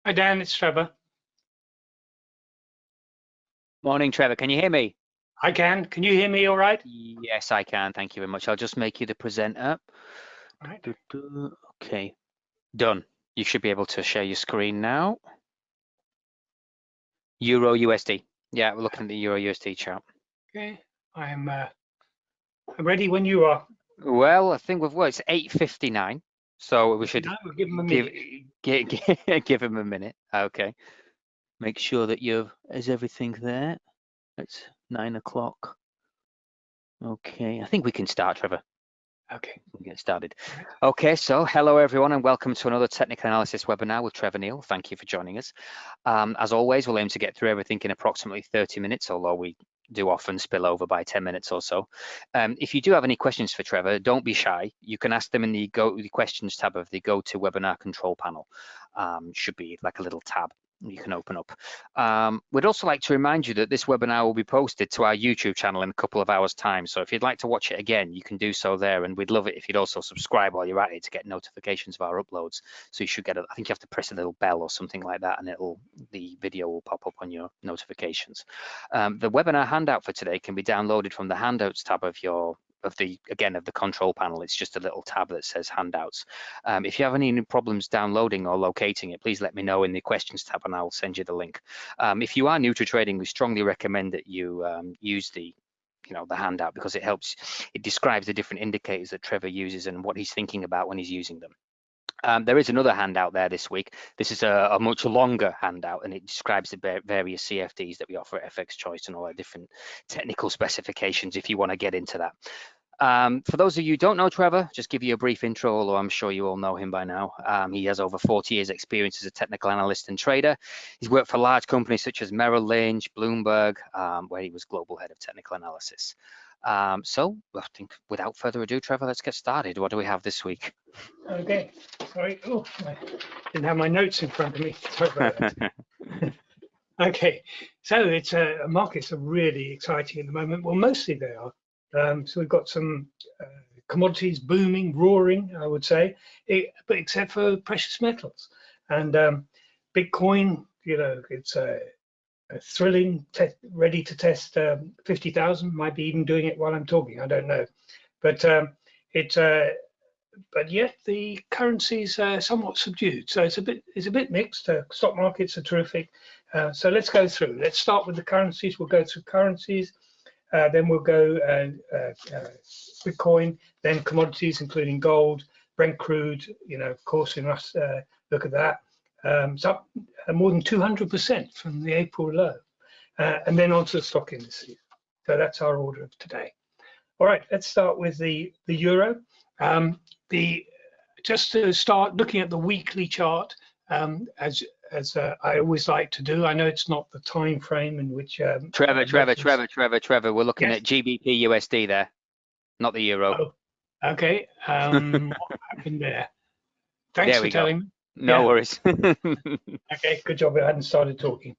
Hi Dan, it's Trevor. Morning, Trevor. Can you hear me? I can. Can you hear me all right? Yes, I can. Thank you very much. I'll just make you the presenter. Right. Okay, done. You should be able to share your screen now. Euro USD. Yeah, we're looking at the Euro USD chart. Okay. I'm ready when you are. Well, I think it's 8:59, so we should We'll give them a give minute. give him a minute. Okay. Make sure that is everything there. It's 9 o'clock. Okay, I think we can start, Trevor. Okay. We'll get started. Right. Okay, so hello everyone and welcome to another technical analysis webinar with Trevor Neil. Thank you for joining us. As always, we'll aim to get through everything in approximately 30 minutes, although we do often spill over by 10 minutes or so. If you do have any questions for Trevor, don't be shy. You can ask them in the questions tab of the Go to Webinar control panel. Should be like a little tab you can open up. We'd also like to remind you that this webinar will be posted to our YouTube channel in a couple of hours time. So if you'd like to watch it again, you can do so there. And we'd love it if you'd also subscribe while you're at it to get notifications of our uploads. So you should get, I think you have to press a little bell or something like that, and the video will pop up on your notifications. The webinar handout for today can be downloaded from the handouts tab of the control panel. It's just a little tab that says handouts. If you have any problems downloading or locating it, please let me know in the questions tab and I'll send you the link. If you are new to trading, we strongly recommend that you use the handout, because it describes the different indicators that Trevor uses and what he's thinking about when he's using them. There is another handout there this week. This is a much longer handout, and it describes the various CFDs that we offer at FX Choice and all the different technical specifications if you want to get into that. For those of you who don't know Trevor, just give you a brief intro, although I'm sure you all know him by now. He has over 40 years experience as a technical analyst and trader. He's worked for large companies such as Merrill Lynch, Bloomberg, where he was global head of technical analysis. So I think without further ado, Trevor, let's get started. What do we have this week? Okay. Sorry. Oh, I didn't have my notes in front of me. Sorry about that. Okay. So it's markets are really exciting at the moment. Well, mostly they are. So we've got some commodities booming, roaring, I would say, but except for precious metals and Bitcoin. It's a thrilling, ready to test 50,000. Might be even doing it while I'm talking. I don't know, but but yet the currencies are somewhat subdued. So it's a bit mixed. Stock markets are terrific. So let's go through. Let's start with the currencies. We'll go through currencies. Then we'll go Bitcoin, then commodities, including gold, Brent crude. Of course, we must look at that. It's up more than 200% from the April low, and then onto the stock indices. So that's our order of today. All right, let's start with the euro. Just to start looking at the weekly chart, as I always like to do. I know it's not the time frame in which Trevor, we're looking at GBP USD there, not the euro. Oh, okay. What happened there? Thanks for telling me. No worries. Okay, good job I hadn't started talking.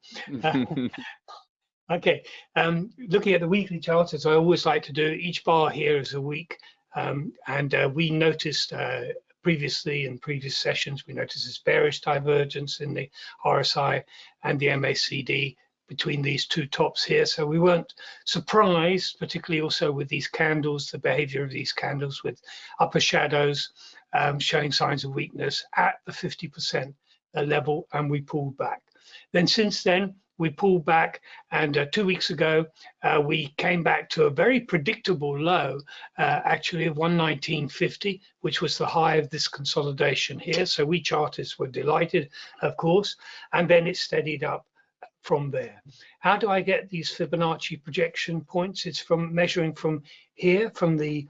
Okay, looking at the weekly chart, as I always like to do, each bar here is a week, and we noticed previously in previous sessions, we noticed this bearish divergence in the RSI and the MACD between these two tops here. So we weren't surprised, particularly also with these candles, the behavior of these candles with upper shadows showing signs of weakness at the 50% level, and we pulled back. Then since then, we pulled back, and 2 weeks ago, we came back to a very predictable low, actually of 119.50, which was the high of this consolidation here. So we chartists were delighted, of course, and then it steadied up from there. How do I get these Fibonacci projection points? It's from measuring from here, from the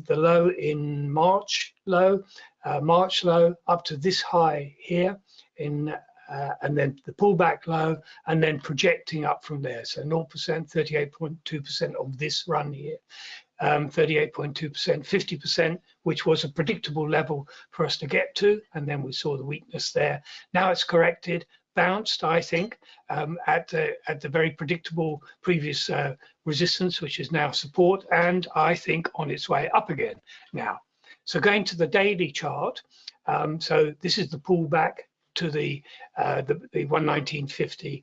low in March low up to this high here in and then the pullback low, and then projecting up from there. So 0%, 38.2% of this run here, 38.2%, 50%, which was a predictable level for us to get to, and then we saw the weakness there. Now it's corrected, bounced, I think, at the very predictable previous resistance, which is now support, and I think on its way up again now. So going to the daily chart, so this is the pullback to the 119.50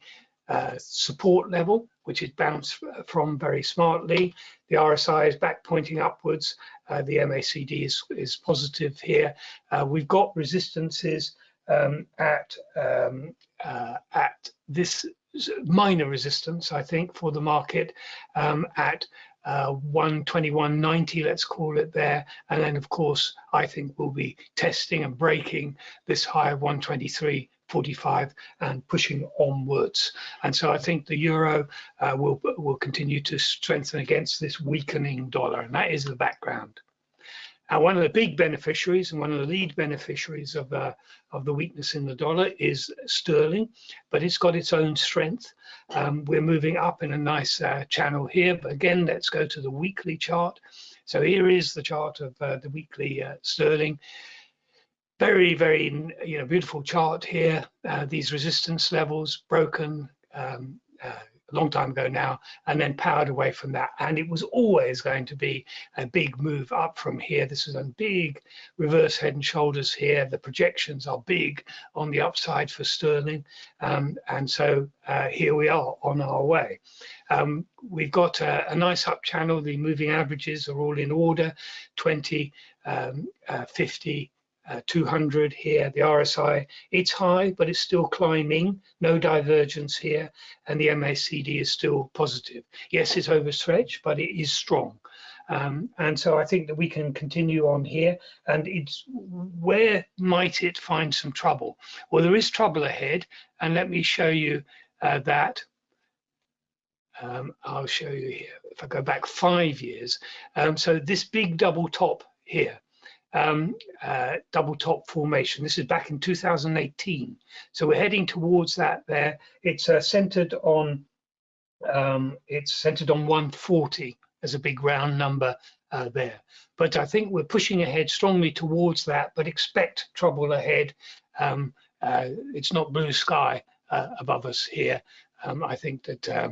support level, which it bounced from very smartly. The RSI is back pointing upwards. The MACD is positive here. We've got resistances at this minor resistance, I think, for the market at 121.90, let's call it there. And then, of course, I think we'll be testing and breaking this high of 123.45 and pushing onwards. And so I think the euro will continue to strengthen against this weakening dollar, and that is the background. And one of the big beneficiaries and one of the lead beneficiaries of the weakness in the dollar is sterling, but it's got its own strength. We're moving up in a nice channel here, but again, let's go to the weekly chart. So here is the chart of the weekly sterling. Very, very beautiful chart here. These resistance levels broken a long time ago now, and then powered away from that. And it was always going to be a big move up from here. This is a big reverse head and shoulders here. The projections are big on the upside for sterling. And so here we are on our way. We've got a nice up channel. The moving averages are all in order, 20, 50, 200 here. The RSI, it's high, but it's still climbing, no divergence here, and the MACD is still positive. Yes, it's overstretched, but it is strong. And so I think that we can continue on here. And it's, where might it find some trouble? Well, there is trouble ahead, and let me show you that. I'll show you here. If I go back 5 years, so this big double top here, double top formation. This is back in 2018. So we're heading towards that there. It's centered on 140 as a big round number there. But I think we're pushing ahead strongly towards that, but expect trouble ahead. It's not blue sky above us here. I think that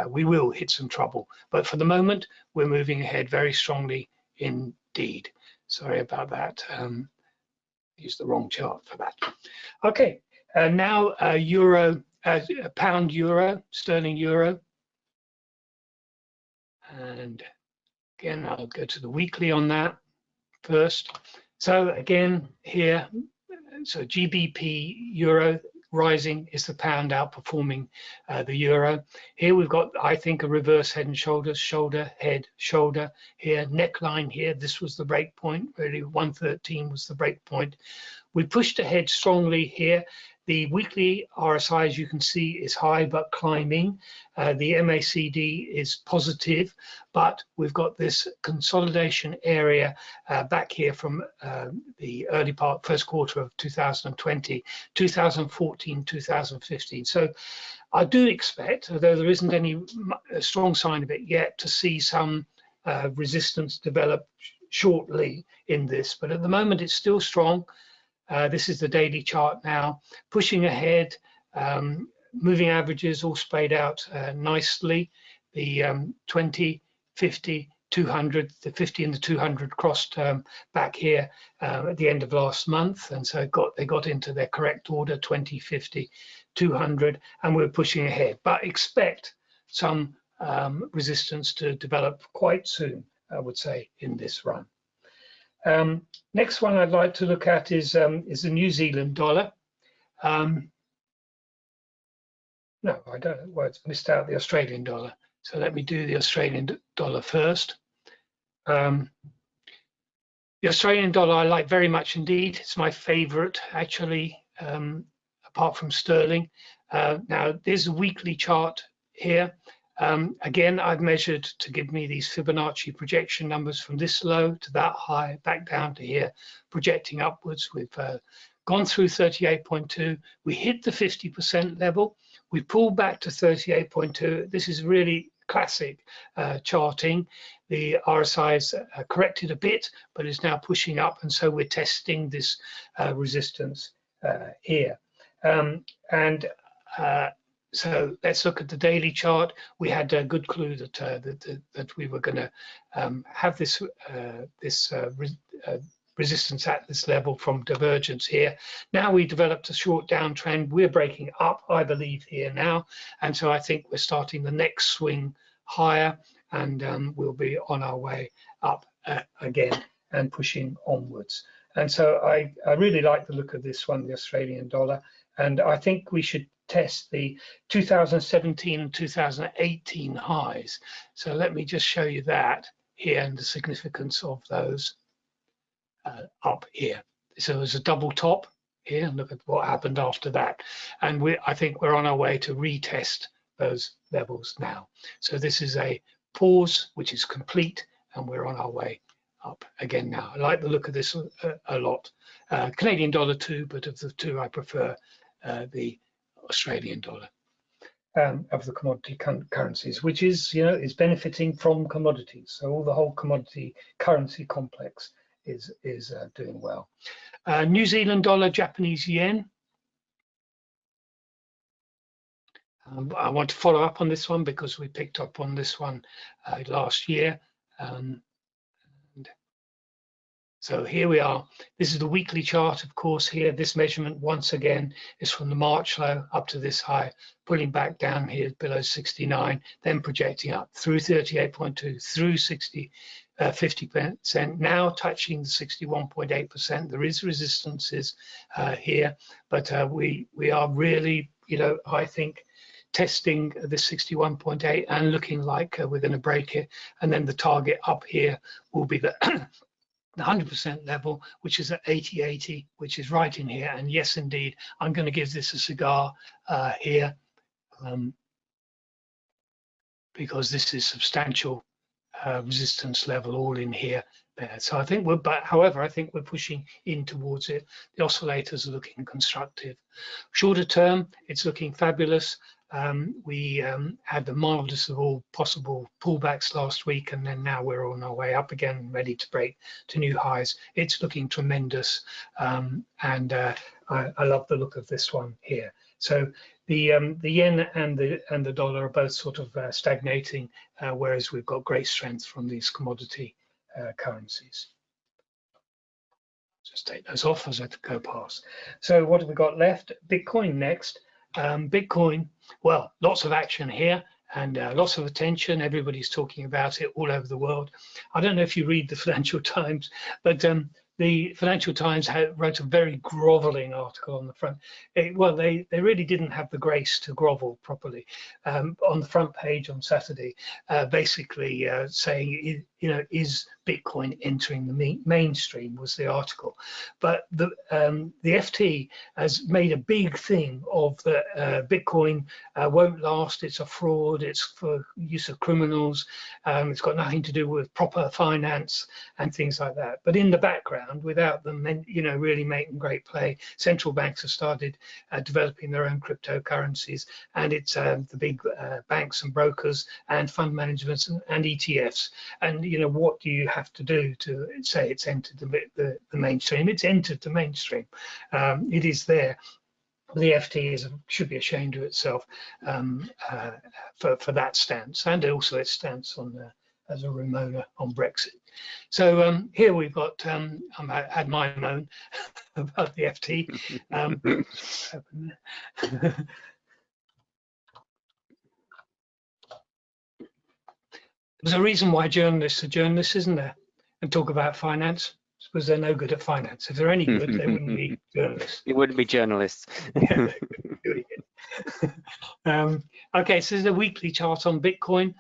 we will hit some trouble, but for the moment we're moving ahead very strongly indeed. Sorry about that. Used the wrong chart for that. Okay, now euro, pound euro, sterling euro, and again I'll go to the weekly on that first. So again here, so GBP euro rising is the pound outperforming the euro. Here we've got, I think, a reverse head and shoulders, shoulder, head, shoulder here, neckline here. This was the break point, really 113 was the break point. We pushed ahead strongly here. The weekly RSI, as you can see, is high but climbing. The MACD is positive, but we've got this consolidation area back here from the early part, first quarter of 2020, 2014, 2015. So I do expect, although there isn't any strong sign of it yet, to see some resistance develop shortly in this. But at the moment, it's still strong. This is the daily chart now, pushing ahead, moving averages all splayed out nicely. The 20, 50, 200, the 50 and the 200 crossed back here at the end of last month, and so they got into their correct order, 20, 50, 200, and we're pushing ahead. But expect some resistance to develop quite soon, I would say, in this run. Next one I'd like to look at is the New Zealand dollar. No, I don't. Well, it's missed out the Australian dollar. So let me do the Australian dollar first. The Australian dollar I like very much indeed. It's my favorite, actually, apart from sterling. Now, there's a weekly chart here. Again, I've measured to give me these Fibonacci projection numbers from this low to that high, back down to here, projecting upwards. We've gone through 38.2. We hit the 50% level. We pulled back to 38.2. This is really classic charting. The RSI is corrected a bit, but is now pushing up, and so we're testing this resistance here. So let's look at the daily chart. We had a good clue that that we were going to have this resistance at this level from divergence here. Now we developed a short downtrend. We're breaking up, I believe, here now. And so I think we're starting the next swing higher, and we'll be on our way up again and pushing onwards. And so I really like the look of this one, the Australian dollar. And I think we should test the 2017 and 2018 highs. So let me just show you that here and the significance of those up here. So there's a double top here, and look at what happened after that. And I think we're on our way to retest those levels now. So this is a pause, which is complete, and we're on our way up again now. I like the look of this a lot. Canadian dollar too, but of the two, I prefer the Australian dollar of the commodity currencies, which is, you know, is benefiting from commodities. So all the whole commodity currency complex is doing well. New Zealand dollar, Japanese yen. I want to follow up on this one because we picked up on this one last year. So here we are. This is the weekly chart, of course. Here, this measurement once again is from the March low up to this high, pulling back down here below 69, then projecting up through 38.2, through 50%, now touching the 61.8%. There is resistances here, but we are really, you know, I think, testing the 61.8 and looking like we're going to break it. And then the target up here will be the the 100% level, which is at 80.80, which is right in here. And yes, indeed, I'm going to give this a cigar here because this is substantial resistance level all in here. So I think however, I think we're pushing in towards it. The oscillators are looking constructive. Shorter term, it's looking fabulous. We had the mildest of all possible pullbacks last week, and then now we're on our way up again, ready to break to new highs. It's looking tremendous, and I love the look of this one here. So the yen and the dollar are both sort of stagnating, whereas we've got great strength from these commodity currencies. Just take those off as I go past. So what have we got left? Bitcoin next. Bitcoin, well, lots of action here and lots of attention. Everybody's talking about it all over the world. I don't know if you read the Financial Times, but the Financial Times wrote a very groveling article on the front. Well, they really didn't have the grace to grovel properly on the front page on Saturday, basically saying, you know, is Bitcoin entering the mainstream was the article. But the FT has made a big thing of the Bitcoin won't last, it's a fraud, it's for use of criminals, it's got nothing to do with proper finance and things like that. But in the background, without them, you know, really making great play, central banks have started developing their own cryptocurrencies, and it's the big banks and brokers and fund managers and ETFs. And you know, what do you have to do to say it's entered the mainstream? It's entered the mainstream. It is there. The FT should be ashamed of itself for that stance, and also its stance on as a Ramona on Brexit. So here we've got, I had my moan about the FT. There's a reason why journalists are journalists, isn't there? And talk about finance, because they're no good at finance. If they're any good, they wouldn't be journalists. It wouldn't be journalists. Yeah, okay, so there's a weekly chart on Bitcoin.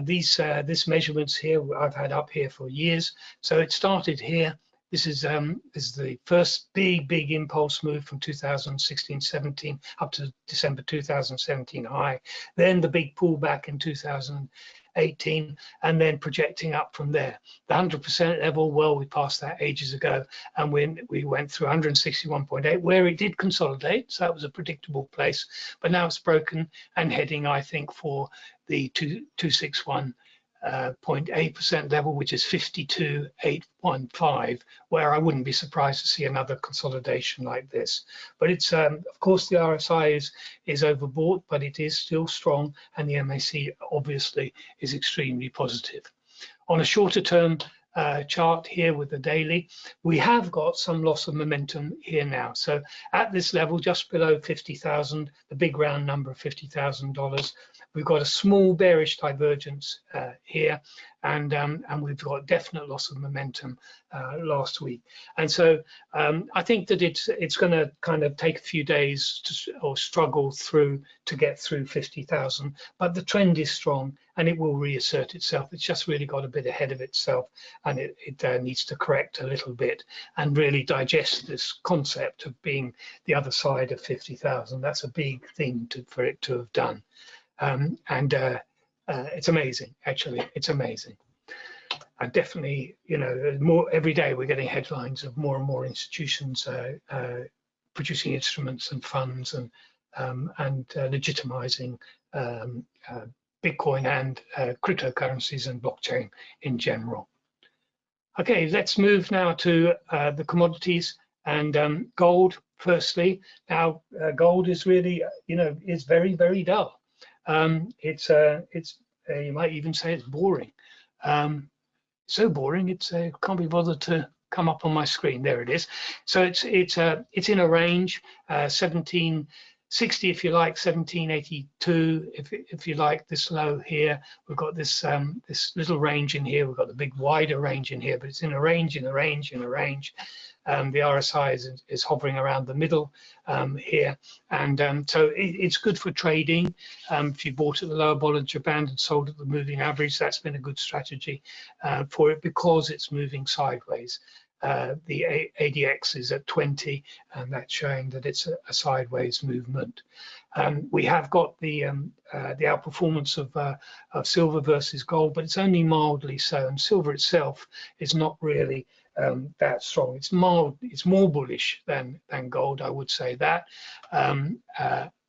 This measurements here I've had up here for years. So it started here. This is the first big impulse move from 2016-17 up to December 2017 high. Then the big pullback in 2018, and then projecting up from there. The 100% level, well, we passed that ages ago, and when we went through 161.8, where it did consolidate, so that was a predictable place, but now it's broken and heading, I think, for the 261.8% level, which is 52.815, where I wouldn't be surprised to see another consolidation like this. But it's of course the RSI is overbought, but it is still strong, and the MAC obviously is extremely positive. On a shorter term chart here with the daily, we have got some loss of momentum here now. So at this level, just below 50,000, the big round number of $50,000, we've got a small bearish divergence here, and we've got definite loss of momentum last week. And so I think that it's going to kind of take a few days or struggle through to get through 50,000, but the trend is strong and it will reassert itself. It's just really got a bit ahead of itself, and it needs to correct a little bit and really digest this concept of being the other side of 50,000. That's a big thing for it to have done. It's amazing, actually. It's amazing. And definitely, you know, more every day we're getting headlines of more and more institutions producing instruments and funds and legitimizing Bitcoin and cryptocurrencies and blockchain in general. Okay, let's move now to the commodities and gold. Firstly, now gold is really, you know, is very, very dull. It's you might even say it's boring. So boring it can't be bothered to come up on my screen. There it is. So it's in a range, 1760 if you like, 1782 if you like. This low here, we've got this this little range in here, we've got the big wider range in here, but it's in a range, in a range, in a range. The RSI is hovering around the middle here, and so it's good for trading. If you bought at the lower Bollinger Band and sold at the moving average, that's been a good strategy for it because it's moving sideways. The ADX is at 20, and that's showing that it's a sideways movement. We have got the outperformance of silver versus gold, but it's only mildly so, and silver itself is not really that strong. It's mild, it's more bullish than gold, I would say that,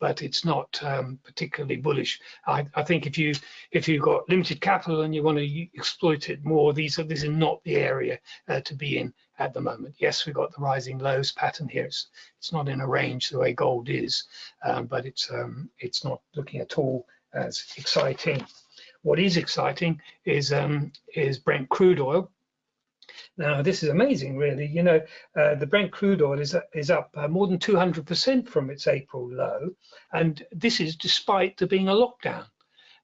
but it's not particularly bullish. I think if you've got limited capital and you want to exploit it more, this is not the area to be in at the moment. Yes, we've got the rising lows pattern here. It's not in a range the way gold is, but it's not looking at all as exciting. What is exciting is Brent Crude Oil. Now, this is amazing, really. You know, the Brent Crude Oil is up more than 200% from its April low, and this is despite there being a lockdown.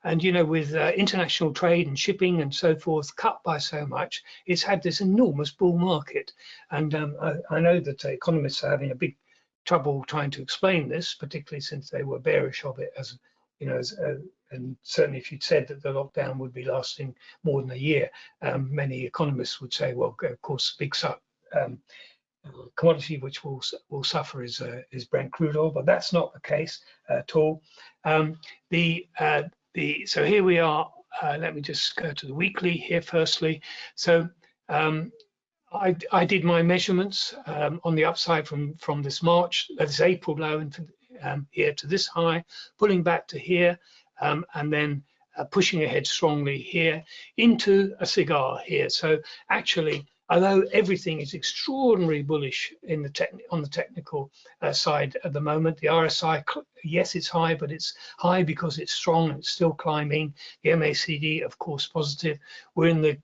And, you know, with international trade and shipping and so forth cut by so much, it's had this enormous bull market. And I know that economists are having a big trouble trying to explain this, particularly since they were bearish of it, as you know, and certainly if you'd said that the lockdown would be lasting more than a year, many economists would say, well, of course, big commodity which will suffer is Brent crude oil, but that's not the case at all. So here we are. Let me just go to the weekly here firstly. So I did my measurements on the upside from this this April low and here to this high, pulling back to here, and then pushing ahead strongly here into a cigar here. So actually, although everything is extraordinarily bullish in on the technical side at the moment, the RSI, yes, it's high, but it's high because it's strong and it's still climbing. The MACD, of course, positive. We're in the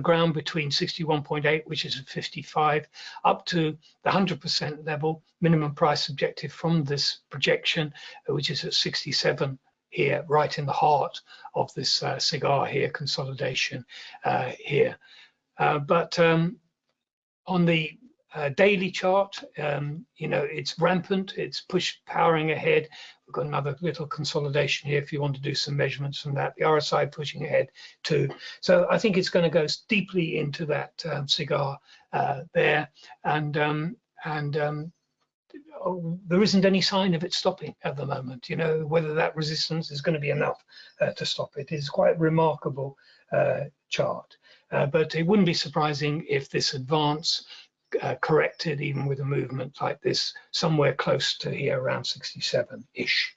ground between 61.8, which is at 55, up to the 100% level, minimum price objective from this projection, which is at 67 here, right in the heart of this cigar here, consolidation here. But on the daily chart, you know, it's rampant, it's powering ahead. We've got another little consolidation here if you want to do some measurements from that. The RSI pushing ahead too. So I think it's going to go deeply into that cigar there, and there isn't any sign of it stopping at the moment. You know, whether that resistance is going to be enough to stop it is quite remarkable chart. But it wouldn't be surprising if this advance corrected even with a movement like this somewhere close to here around 67-ish.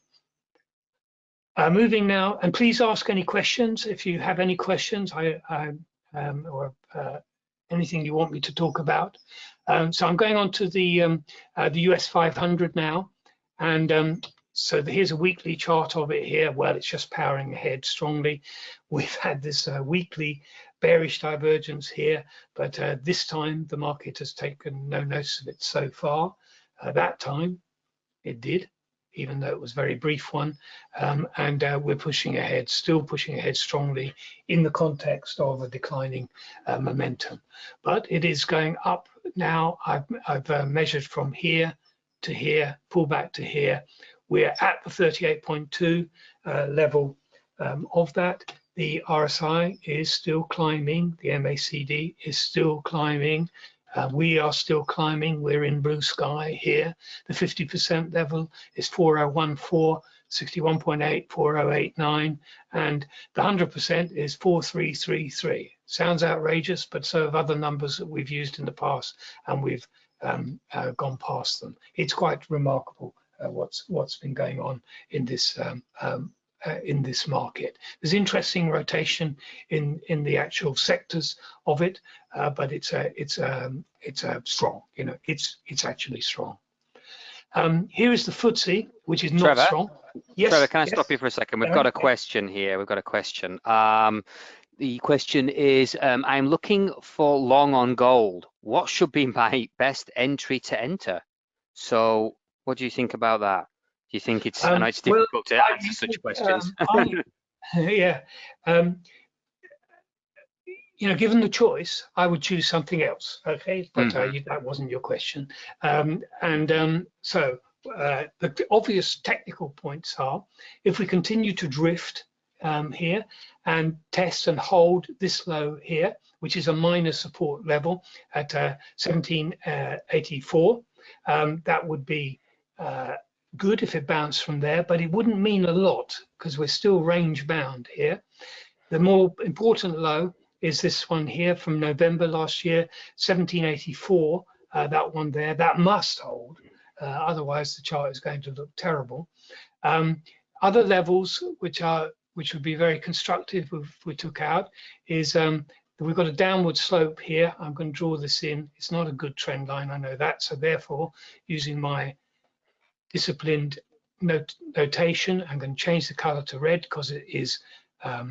Moving now, and please ask any questions if you have any questions or anything you want me to talk about. So I'm going on to the US 500 now, and so here's a weekly chart of it here. Well, it's just powering ahead strongly. We've had this weekly bearish divergence here, but this time the market has taken no notice of it so far. That time it did, even though it was a very brief one, and we're pushing ahead, still pushing ahead strongly in the context of a declining momentum. But it is going up now. I've measured from here to here, pull back to here. We're at the 38.2 level of that. The RSI is still climbing. The MACD is still climbing. We are still climbing. We're in blue sky here. The 50% level is 4014, 61.8, 4089, and the 100% is 4333. Sounds outrageous, but so have other numbers that we've used in the past, and we've gone past them. It's quite remarkable what's been going on in this market. There's interesting rotation in the actual sectors of it, but it's strong. You know, it's actually strong. Here is the FTSE, which is not Trevor, strong. Yes, Trevor, can I stop you for a second? We've got a question here. We've got a question. The question is, I'm looking for long on gold. What should be my best entry to enter? So what do you think about that? Do you think it's, I know it's difficult to answer such questions. Yeah. You know, given the choice, I would choose something else. Okay, but that wasn't your question. So the obvious technical points are, if we continue to drift here and test and hold this low here, which is a minor support level at 1784, that would be good if it bounced from there, but it wouldn't mean a lot because we're still range bound here. The more important low is this one here from November last year, 1784, that one there. That must hold, otherwise the chart is going to look terrible. Other levels which would be very constructive if we took out is we've got a downward slope here. I'm going to draw this in. It's not a good trend line, I know that, so therefore using my disciplined notation, I'm going to change the color to red because it is a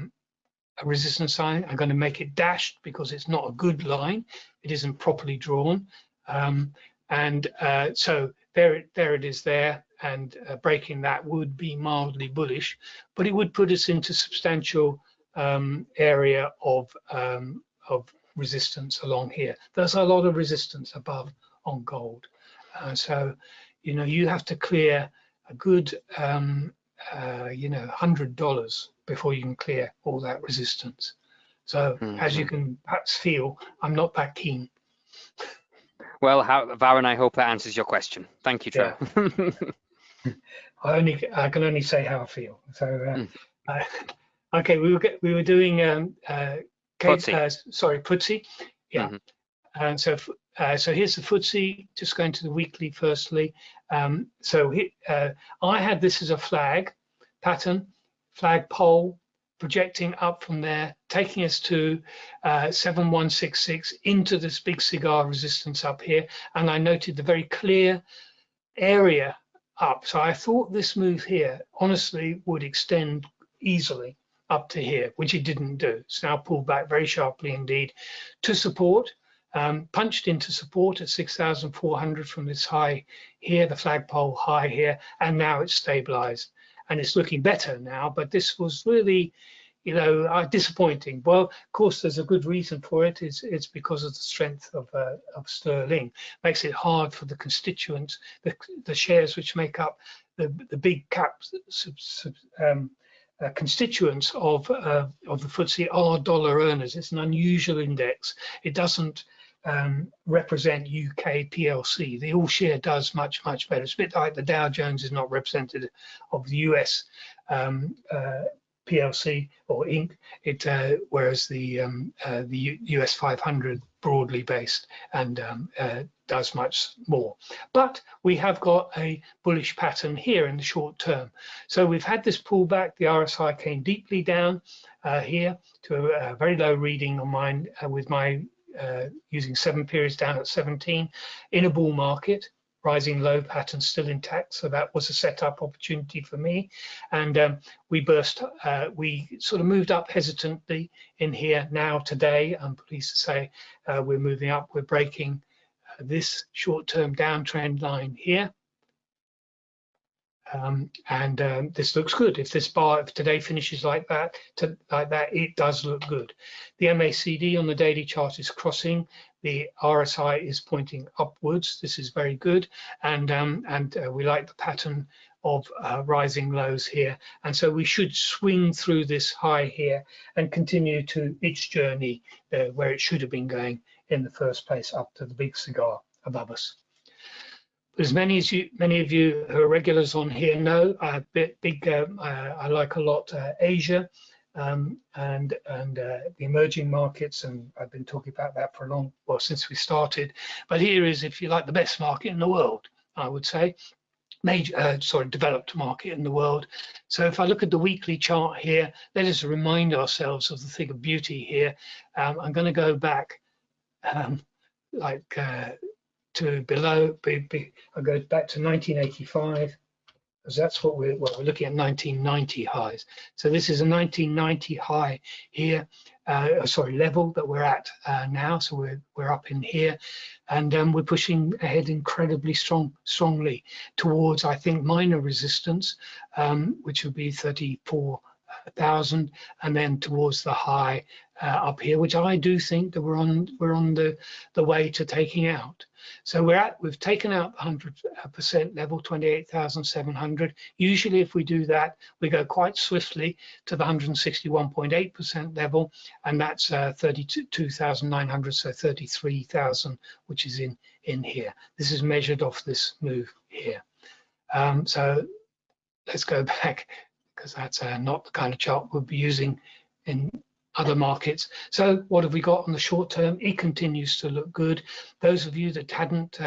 resistance line. I'm going to make it dashed because it's not a good line. It isn't properly drawn. So there it is there, and breaking that would be mildly bullish, but it would put us into substantial area of resistance along here. There's a lot of resistance above on gold. So, you know, you have to clear a good, you know, $100 before you can clear all that resistance. So as you can perhaps feel, I'm not that keen. Well, Varun, I hope that answers your question. Thank you, Trevor. Yeah. I can only say how I feel. So, okay, we were doing FTSE. Yeah. And so here's the FTSE, just going to the weekly firstly. I had this as a flag pattern, flag pole, projecting up from there, taking us to 7166 into this big cigar resistance up here. And I noted the very clear area up. So I thought this move here, honestly, would extend easily up to here, which it didn't do. It's now pulled back very sharply indeed to support. Punched into support at 6,400 from this high here, the flagpole high here, and now it's stabilized and it's looking better now. But this was really, you know, disappointing. Well, of course, there's a good reason for it. It's because of the strength of sterling. Makes it hard for the constituents, the shares which make up the big cap constituents of the FTSE are dollar earners. It's an unusual index. It doesn't represent UK PLC. The all share does much better. It's a bit like the Dow Jones is not representative of the US PLC or Inc. Whereas the US 500 broadly based and does much more. But we have got a bullish pattern here in the short term. So we've had this pullback. The RSI came deeply down here to a very low reading on mine with my using 7 periods down at 17 in a bull market. rising low pattern still intact, so that was a setup opportunity for me. And we sort of moved up hesitantly in here. Now today, I'm pleased to say we're moving up. We're breaking this short-term downtrend line here. This looks good. If this bar if today finishes like that, it does look good. The MACD on the daily chart is crossing. The RSI is pointing upwards. This is very good, and we like the pattern of rising lows here. And so we should swing through this high here and continue to its journey where it should have been going in the first place, up to the big cigar above us. As many of you who are regulars on here know, I like a lot Asia and the emerging markets, and I've been talking about that for since we started. But here is, if you like, the best market in the world, I would say, developed market in the world. So if I look at the weekly chart here, let us remind ourselves of the thing of beauty here. I'm going to go back to below. I'll go back to 1985, because that's what we're looking at, 1990 highs. So this is a 1990 high here, level that we're at now. So we're up in here, and we're pushing ahead incredibly strongly towards, I think, minor resistance, which would be 34,000, and then towards the high up here, which I do think that we're on the way to taking out. So we've taken out 100% level, 28,700. Usually if we do that, we go quite swiftly to the 161.8% level, and that's 32,900, so 33,000, which is in here. This is measured off this move here. So let's go back, because that's not the kind of chart we'll be using in other markets. So what have we got on the short term? It continues to look good. Those of you that hadn't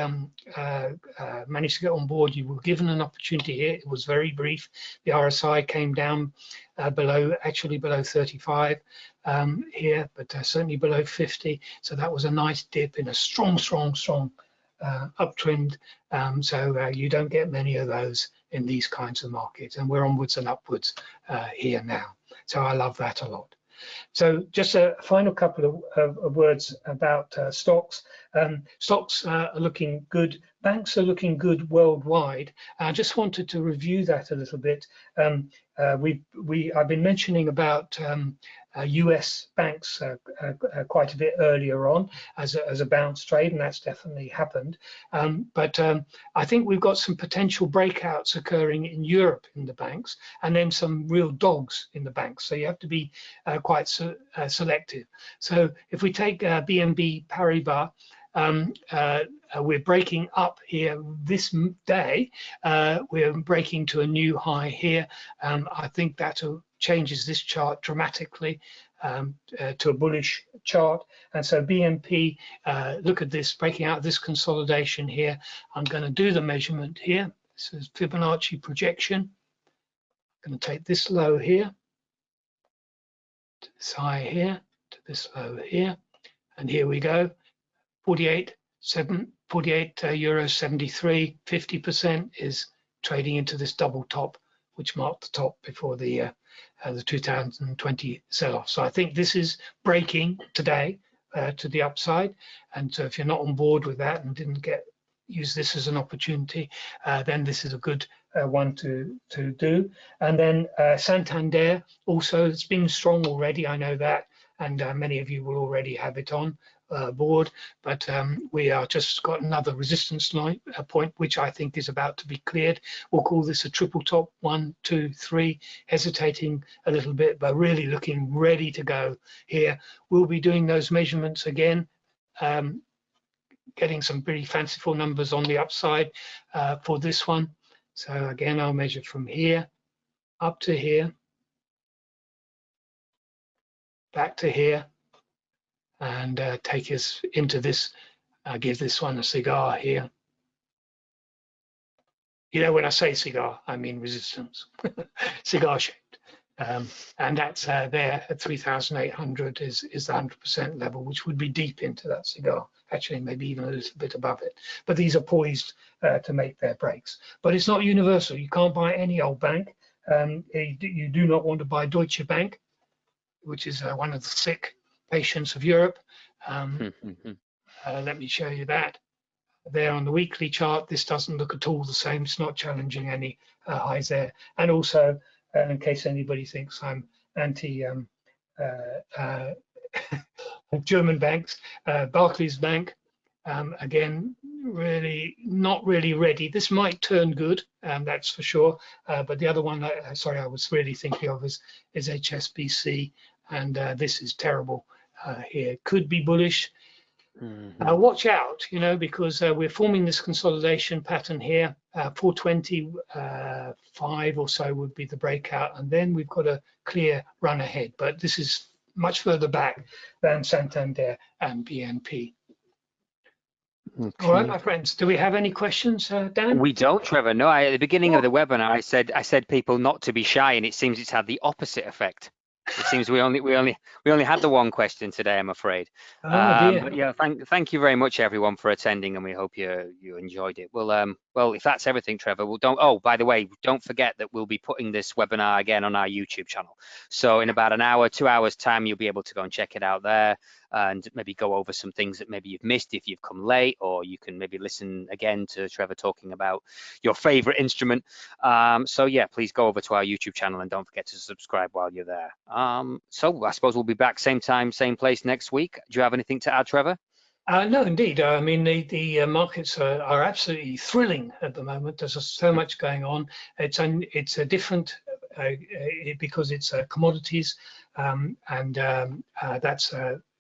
managed to get on board, you were given an opportunity here. It was very brief. The RSI came down below 35 here, but certainly below 50. So that was a nice dip in a strong uptrend. So you don't get many of those in these kinds of markets, and we're onwards and upwards here now. So I love that a lot. So just a final couple of words about stocks. Stocks are looking good. Banks are looking good worldwide. I just wanted to review that a little bit. I've been mentioning about US banks quite a bit earlier on as a bounce trade, and that's definitely happened. But I think we've got some potential breakouts occurring in Europe in the banks, and then some real dogs in the banks. So you have to be quite selective. So if we take BNP Paribas, we're breaking up here this day. We're breaking to a new high here. I think that changes this chart dramatically to a bullish chart. And so BNP, look at this, breaking out this consolidation here. I'm going to do the measurement here. This is Fibonacci projection. I'm going to take this low here, to this high here, to this low here, and here we go. 48 euros 73, 50% is trading into this double top, which marked the top before the 2020 sell-off. So I think this is breaking today to the upside, and so if you're not on board with that and didn't use this as an opportunity, then this is a good one to do. And then Santander also, it's been strong already, I know that, and many of you will already have it on board, but we are just got another resistance line point, which I think is about to be cleared. We'll call this a triple top, 1, 2, 3, hesitating a little bit, but really looking ready to go here. We'll be doing those measurements again, getting some pretty fanciful numbers on the upside for this one. So again, I'll measure from here up to here, back to here, and take us into this, give this one a cigar here. You know, when I say cigar, I mean resistance, cigar shaped. And that's there at 3,800 is the 100% level, which would be deep into that cigar actually maybe even a little bit above it. But these are poised to make their breaks. But it's not universal. You can't buy any old bank. You do not want to buy Deutsche Bank, which is one of the sick patients of Europe. Let me show you that. There on the weekly chart, this doesn't look at all the same. It's not challenging any highs there. And also, in case anybody thinks I'm anti German banks, Barclays Bank, again, really not really ready. This might turn good, that's for sure. But the other one, sorry, I was really thinking of is HSBC, and this is terrible here. Could be bullish. Watch out, because we're forming this consolidation pattern here. 425 or so would be the breakout, and then we've got a clear run ahead. But this is much further back than Santander and BNP. Okay. All right, my friends, do we have any questions, Dan? We don't, Trevor. No, at the beginning of the webinar, I said people not to be shy, and it seems it's had the opposite effect. It seems we only had the one question today, I'm afraid. But yeah, thank you very much, everyone, for attending, and we hope you enjoyed it. Well, if that's everything, Trevor, by the way, don't forget that we'll be putting this webinar again on our YouTube channel. So in about an hour, 2 hours time, you'll be able to go and check it out there, and maybe go over some things that maybe you've missed if you've come late, or you can maybe listen again to Trevor talking about your favorite instrument. So yeah, please go over to our YouTube channel and don't forget to subscribe while you're there. So I suppose we'll be back same time, same place next week. Do you have anything to add, Trevor? No, indeed. I mean, the markets are absolutely thrilling at the moment. There's so much going on. It's a different because it's commodities, and that's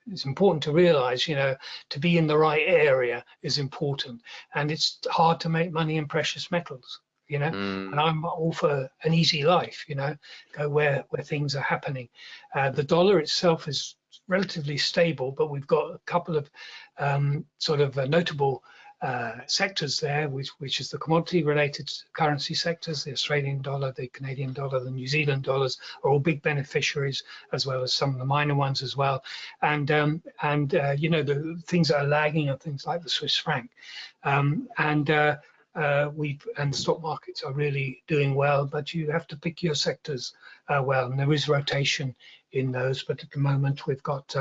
it's important to realize, to be in the right area is important, and it's hard to make money in precious metals. And I'm all for an easy life, go where things are happening. The dollar itself is relatively stable, but we've got a couple of sort of notable sectors there, which is the commodity related currency sectors. The Australian dollar, the Canadian dollar, the New Zealand dollars are all big beneficiaries, as well as some of the minor ones as well. And the things that are lagging are things like the Swiss franc. And the stock markets are really doing well, but you have to pick your sectors well, and there is rotation in those. But at the moment, we've got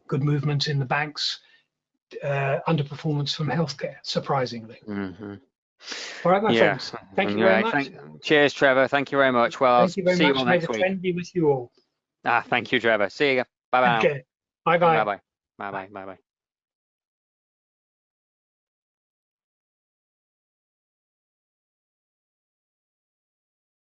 good movement in the banks, underperformance from healthcare, surprisingly. All right, my friends. Thank you very much. Cheers, Trevor. Thank you very much. Well, thank you very see much. you all May next the week. trend be with you all. Thank you, Trevor. See you. Bye bye. Okay. Bye bye. Bye bye. Bye bye. Bye bye.